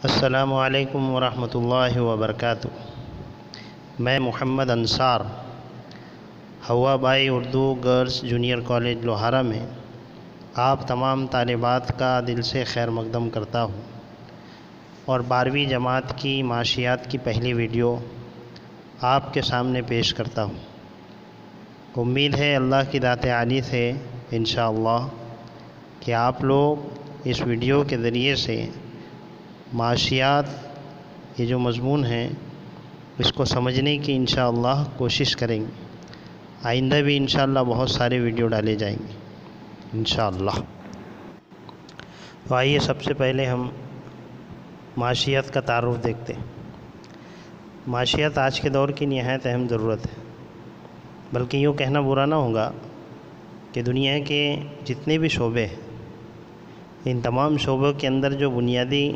السلام علیکم ورحمۃ اللہ وبرکاتہ۔ میں محمد انصار ہوا by Urdu girls junior college Lohara میں آپ تمام طالبات کا دل سے خیر مقدم کرتا ہوں اور 12ویں جماعت کی معاشیات کی پہلی ویڈیو آپ کے سامنے پیش کرتا ہوں۔ امید ہے اللہ کی ذات عالی سے انشاءاللہ کہ آپ لوگ اس ویڈیو کے ذریعے سے معاشیات یہ جو مضمون ہیں اس کو سمجھنے کی انشاءاللہ کوشش کریں گے۔ آئندہ بھی انشاءاللہ بہت سارے ویڈیو ڈالے جائیں گے انشاءاللہ۔ تو آئیے سب سے پہلے ہم معاشیات کا تعارف دیکھتے ہیں۔ معاشیات آج کے دور کی نہایت اہم ضرورت ہے، بلکہ یوں کہنا برا نہ ہوگا کہ دنیا کے جتنے بھی شعبے ہیں ان تمام شعبوں کے اندر جو بنیادی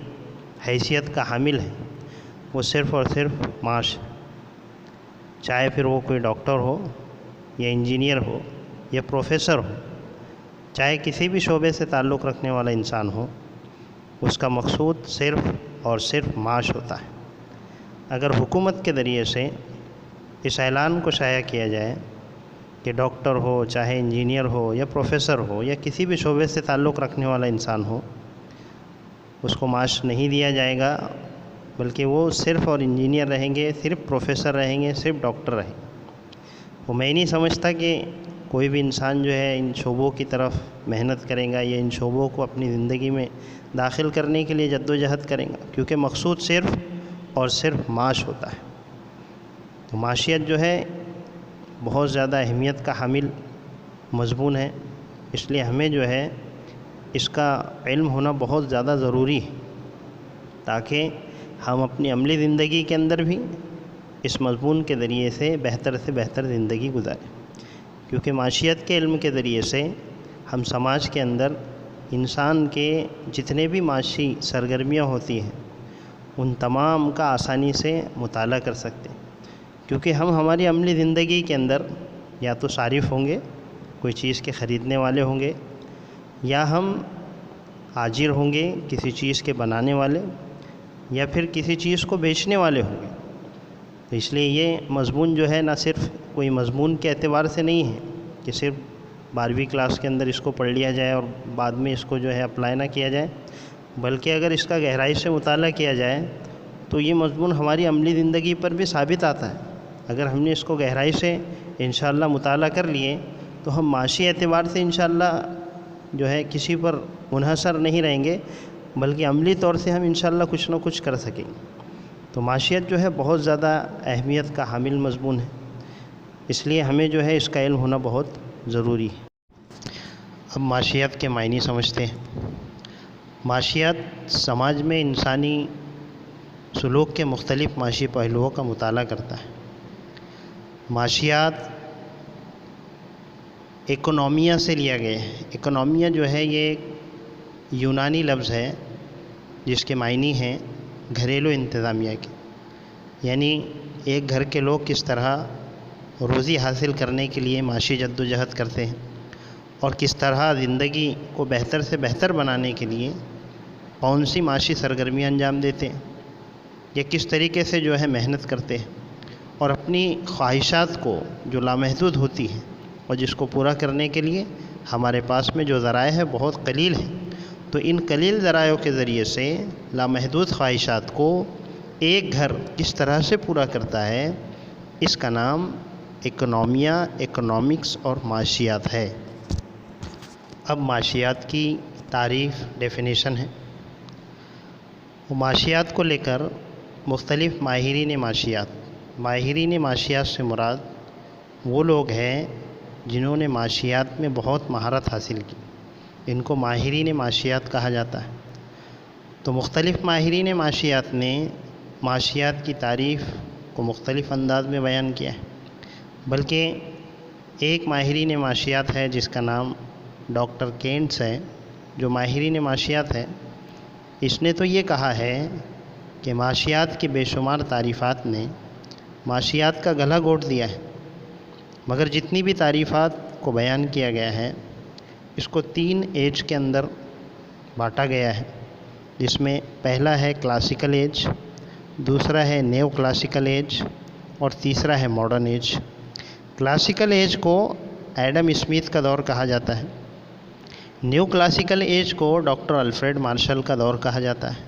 حیثیت کا حامل ہے وہ صرف اور صرف معاش ہے، چاہے پھر وہ کوئی ڈاکٹر ہو یا انجینئر ہو یا پروفیسر ہو، چاہے کسی بھی شعبے سے تعلق رکھنے والا انسان ہو، اس کا مقصود صرف اور صرف معاش ہوتا ہے۔ اگر حکومت کے ذریعے سے اس اعلان کو شائع کیا جائے کہ ڈاکٹر ہو، چاہے انجینئر ہو یا پروفیسر ہو یا کسی بھی شعبے سے تعلق رکھنے والا انسان ہو، اس کو معاش نہیں دیا جائے گا، بلکہ وہ صرف اور انجینئر رہیں گے، صرف پروفیسر رہیں گے، صرف ڈاکٹر رہیں گے۔ وہ میں نہیں سمجھتا کہ کوئی بھی انسان جو ہے ان شعبوں کی طرف محنت کرے گا یا ان شعبوں کو اپنی زندگی میں داخل کرنے کے لیے جدوجہد کرے گا، کیونکہ مقصود صرف اور صرف معاش ہوتا ہے۔ تو معاشیت جو ہے بہت زیادہ اہمیت کا حامل مضمون ہے، اس لیے ہمیں جو ہے اس کا علم ہونا بہت زیادہ ضروری ہے تاکہ ہم اپنی عملی زندگی کے اندر بھی اس مضمون کے ذریعے سے بہتر زندگی گزاریں، کیونکہ معاشیت کے علم کے ذریعے سے ہم سماج کے اندر انسان کے جتنے بھی معاشی سرگرمیاں ہوتی ہیں ان تمام کا آسانی سے مطالعہ کر سکتے ہیں، کیونکہ ہم ہماری عملی زندگی کے اندر یا تو صارف ہوں گے، کوئی چیز کے خریدنے والے ہوں گے، یا ہم آجر ہوں گے کسی چیز کے بنانے والے، یا پھر کسی چیز کو بیچنے والے ہوں گے۔ تو اس لیے یہ مضمون جو ہے نہ صرف کوئی مضمون کے اعتبار سے نہیں ہے کہ صرف 12ویں کلاس کے اندر اس کو پڑھ لیا جائے اور بعد میں اس کو جو ہے اپلائی نہ کیا جائے، بلکہ اگر اس کا گہرائی سے مطالعہ کیا جائے تو یہ مضمون ہماری عملی زندگی پر بھی ثابت آتا ہے۔ اگر ہم نے اس کو گہرائی سے انشاءاللہ مطالعہ کر لیے تو ہم معاشی اعتبار سے انشاءاللہ جو ہے کسی پر منحصر نہیں رہیں گے، بلکہ عملی طور سے ہم انشاءاللہ کچھ نہ کچھ کر سکیں گے۔ تو معاشیت جو ہے بہت زیادہ اہمیت کا حامل مضمون ہے، اس لیے ہمیں جو ہے اس کا علم ہونا بہت ضروری ہے۔ اب معاشیات کے معنی سمجھتے ہیں۔ معاشیات سماج میں انسانی سلوک کے مختلف معاشی پہلوؤں کا مطالعہ کرتا ہے۔ معاشیات اکنومیا سے لیا گیا ہے۔ اکنومیا جو ہے یہ ایک یونانی لفظ ہے جس کے معنی ہیں گھریلو انتظامیہ کے، یعنی ایک گھر کے لوگ کس طرح روزی حاصل کرنے کے لیے معاشی جدوجہد کرتے ہیں اور کس طرح زندگی کو بہتر سے بہتر بنانے کے لیے کون سی معاشی سرگرمیاں انجام دیتے ہیں، یا کس طریقے سے جو ہے محنت کرتے ہیں اور اپنی خواہشات کو جو لامحدود ہوتی ہیں اور جس کو پورا کرنے کے لیے ہمارے پاس میں جو ذرائع ہے بہت قلیل ہیں، تو ان قلیل ذرائع کے ذریعے سے لامحدود خواہشات کو ایک گھر کس طرح سے پورا کرتا ہے، اس کا نام اکنومیا، اکنامکس اور معاشیات ہے۔ اب معاشیات کی تعریف، ڈیفینیشن ہے۔ معاشیات کو لے کر مختلف ماہرین معاشیات سے مراد وہ لوگ ہیں جنہوں نے معاشیات میں بہت مہارت حاصل کی، ان کو ماہرین معاشیات کہا جاتا ہے۔ تو مختلف ماہرین معاشیات نے معاشیات کی تعریف کو مختلف انداز میں بیان کیا ہے، بلکہ ایک ماہرین معاشیات ہے جس کا نام ڈاکٹر کینٹس ہے، جو ماہرین معاشیات ہے، اس نے تو یہ کہا ہے کہ معاشیات کی بے شمار تعریفات نے معاشیات کا گلا گھونٹ دیا ہے، مگر جتنی بھی تعریفات کو بیان کیا گیا ہے اس کو 3 ایج کے اندر بانٹا گیا ہے۔ جس میں پہلا ہے کلاسیکل ایج، دوسرا ہے نیو کلاسیکل ایج اور تیسرا ہے ماڈرن ایج۔ کلاسیکل ایج کو ایڈم اسمتھ کا دور کہا جاتا ہے، نیو کلاسیکل ایج کو ڈاکٹر الفریڈ مارشل کا دور کہا جاتا ہے،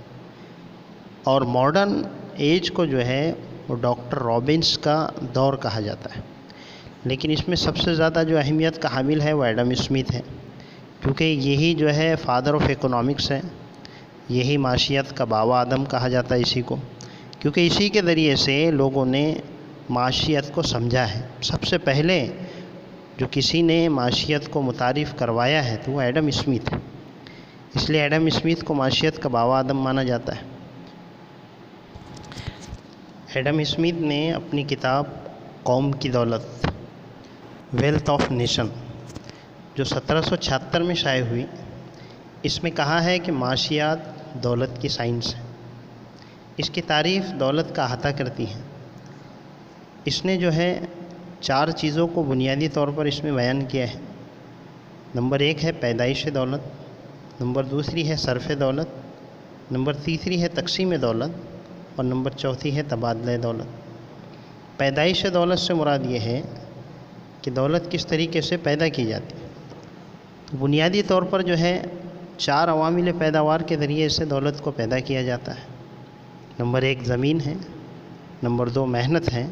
اور ماڈرن ایج کو جو ہے وہ ڈاکٹر رابنس کا دور کہا جاتا ہے۔ لیکن اس میں سب سے زیادہ جو اہمیت کا حامل ہے وہ ایڈم اسمتھ ہے، کیونکہ یہی جو ہے فادر آف اکنامکس ہے، یہی معاشیت کا بابا آدم کہا جاتا ہے اسی کو، کیونکہ اسی کے ذریعے سے لوگوں نے معاشیت کو سمجھا ہے۔ سب سے پہلے جو کسی نے معاشیت کو متعارف کروایا ہے تو وہ ایڈم اسمتھ ہے، اس لیے ایڈم اسمتھ کو معاشیت کا بابا آدم مانا جاتا ہے۔ ایڈم اسمتھ نے اپنی کتاب قوم کی دولت، ویلتھ آف نیشن، جو 1776 میں شائع ہوئی، اس میں کہا ہے کہ معاشیات دولت کی سائنس ہے۔ اس کی تعریف دولت کا احاطہ کرتی ہے۔ اس نے جو ہے 4 چیزوں کو بنیادی طور پر اس میں بیان کیا ہے۔ نمبر 1 ہے پیدائش دولت، نمبر 2 ہے صرف دولت، نمبر 3 ہے تقسیم دولت، اور نمبر 4 ہے تبادلہ دولت۔ پیدائش دولت سے مراد یہ ہے کہ دولت کس طریقے سے پیدا کی جاتی ہے۔ تو بنیادی طور پر جو ہے 4 عوامل پیداوار کے ذریعے سے دولت کو پیدا کیا جاتا ہے۔ نمبر 1 زمین ہے، نمبر 2 محنت ہے،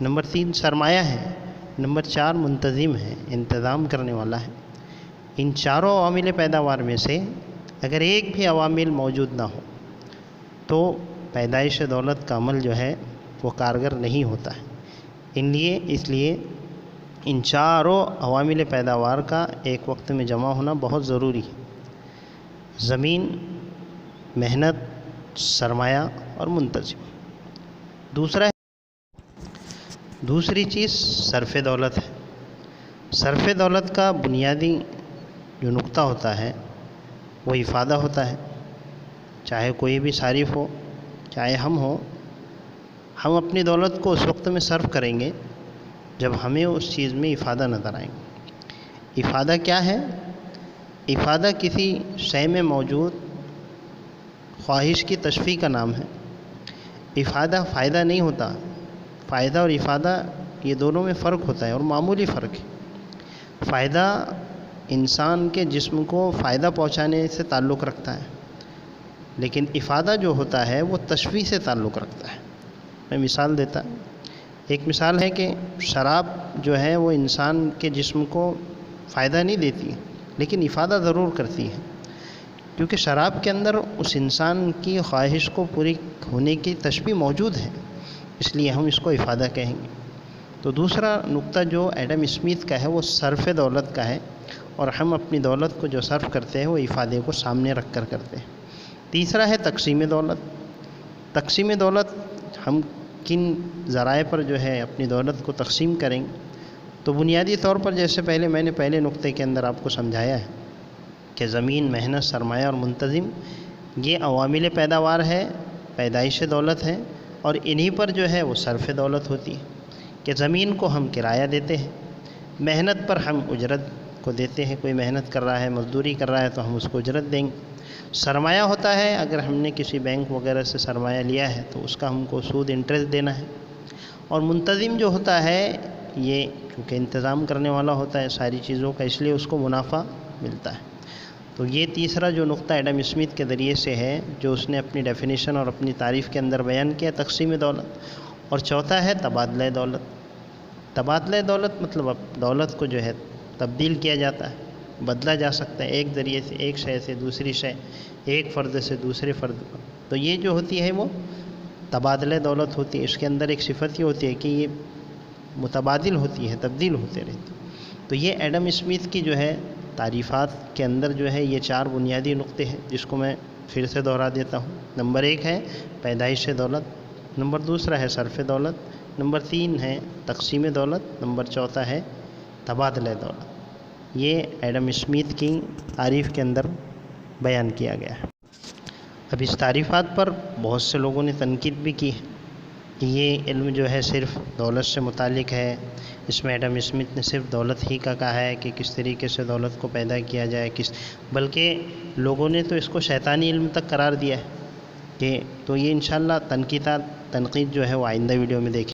نمبر 3 سرمایہ ہے، نمبر 4 منتظم ہے، انتظام کرنے والا ہے۔ ان 4 عوامل پیداوار میں سے اگر ایک بھی عوامل موجود نہ ہو تو پیدائش دولت کا عمل جو ہے وہ کارگر نہیں ہوتا ہے۔ اس لیے ان 4 عوامل پیداوار کا ایک وقت میں جمع ہونا بہت ضروری ہے: زمین، محنت، سرمایہ اور منتظم۔ دوسری چیز صرف دولت ہے۔ صرف دولت کا بنیادی جو نقطہ ہوتا ہے وہ افادہ ہوتا ہے۔ چاہے کوئی بھی صارف ہو، چاہے ہم ہم اپنی دولت کو اس وقت میں صرف کریں گے جب ہمیں اس چیز میں افادہ نظر آئیں گے۔ افادہ کیا ہے؟ افادہ کسی شے میں موجود خواہش کی تشفی کا نام ہے۔ افادہ فائدہ نہیں ہوتا۔ فائدہ اور افادہ یہ دونوں میں فرق ہوتا ہے، اور معمولی فرق ہے۔ فائدہ انسان کے جسم کو فائدہ پہنچانے سے تعلق رکھتا ہے، لیکن افادہ جو ہوتا ہے وہ تشفی سے تعلق رکھتا ہے۔ میں مثال دیتا ہوں۔ ایک مثال ہے کہ شراب جو ہے وہ انسان کے جسم کو فائدہ نہیں دیتی، لیکن افادہ ضرور کرتی ہے، کیونکہ شراب کے اندر اس انسان کی خواہش کو پوری ہونے کی تشبیہ موجود ہے، اس لیے ہم اس کو افادہ کہیں گے۔ تو دوسرا نقطہ جو ایڈم اسمتھ کا ہے وہ صرف دولت کا ہے، اور ہم اپنی دولت کو جو صرف کرتے ہیں وہ افادے کو سامنے رکھ کر کرتے ہیں۔ تیسرا ہے تقسیم دولت۔ تقسیم دولت ہم کن ذرائع پر جو ہے اپنی دولت کو تقسیم کریں گے؟ تو بنیادی طور پر جیسے میں نے پہلے نقطے کے اندر آپ کو سمجھایا ہے کہ زمین، محنت، سرمایہ اور منتظم یہ عوامل پیداوار ہے، پیدائش دولت ہے، اور انہی پر جو ہے وہ صرف دولت ہوتی ہے کہ زمین کو ہم کرایہ دیتے ہیں، محنت پر ہم اجرت کو دیتے ہیں، کوئی محنت کر رہا ہے، مزدوری کر رہا ہے تو ہم اس کو اجرت دیں گے۔ سرمایہ ہوتا ہے اگر ہم نے کسی بینک وغیرہ سے سرمایہ لیا ہے تو اس کا ہم کو سود انٹرسٹ دینا ہے۔ اور منتظم جو ہوتا ہے یہ چونکہ انتظام کرنے والا ہوتا ہے ساری چیزوں کا، اس لیے اس کو منافع ملتا ہے۔ تو یہ تیسرا جو نقطہ ایڈم اسمتھ کے ذریعے سے ہے جو اس نے اپنی ڈیفینیشن اور اپنی تعریف کے اندر بیان کیا، تقسیم دولت۔ اور چوتھا ہے تبادلہ دولت۔ تبادلہ دولت مطلب اب دولت کو جو ہے تبدیل کیا جاتا ہے، بدلا جا سکتا ہے ایک ذریعے سے، ایک شے سے دوسری شے، ایک فرد سے دوسرے فرد پر۔ تو یہ جو ہوتی ہے وہ تبادلہ دولت ہوتی ہے۔ اس کے اندر ایک صفت یہ ہوتی ہے کہ یہ متبادل ہوتی ہے، تبدیل ہوتے رہتے۔ تو یہ ایڈم اسمتھ کی جو ہے تعریفات کے اندر جو ہے یہ 4 بنیادی نقطے ہیں جس کو میں پھر سے دہرا دیتا ہوں۔ نمبر 1 ہے پیدائش دولت، نمبر 2 ہے صرف دولت، نمبر 3 ہے تقسیم دولت، نمبر 4 ہے تبادلہ دولت۔ یہ ایڈم اسمتھ کی تعریف کے اندر بیان کیا گیا ہے۔ اب اس تعریفات پر بہت سے لوگوں نے تنقید بھی کی ہے۔ یہ علم جو ہے صرف دولت سے متعلق ہے، اس میں ایڈم اسمتھ نے صرف دولت ہی کا کہا ہے کہ کس طریقے سے دولت کو پیدا کیا جائے، بلکہ لوگوں نے تو اس کو شیطانی علم تک قرار دیا ہے کہ تو یہ انشاءاللہ تنقید جو ہے وہ آئندہ ویڈیو میں دیکھیں۔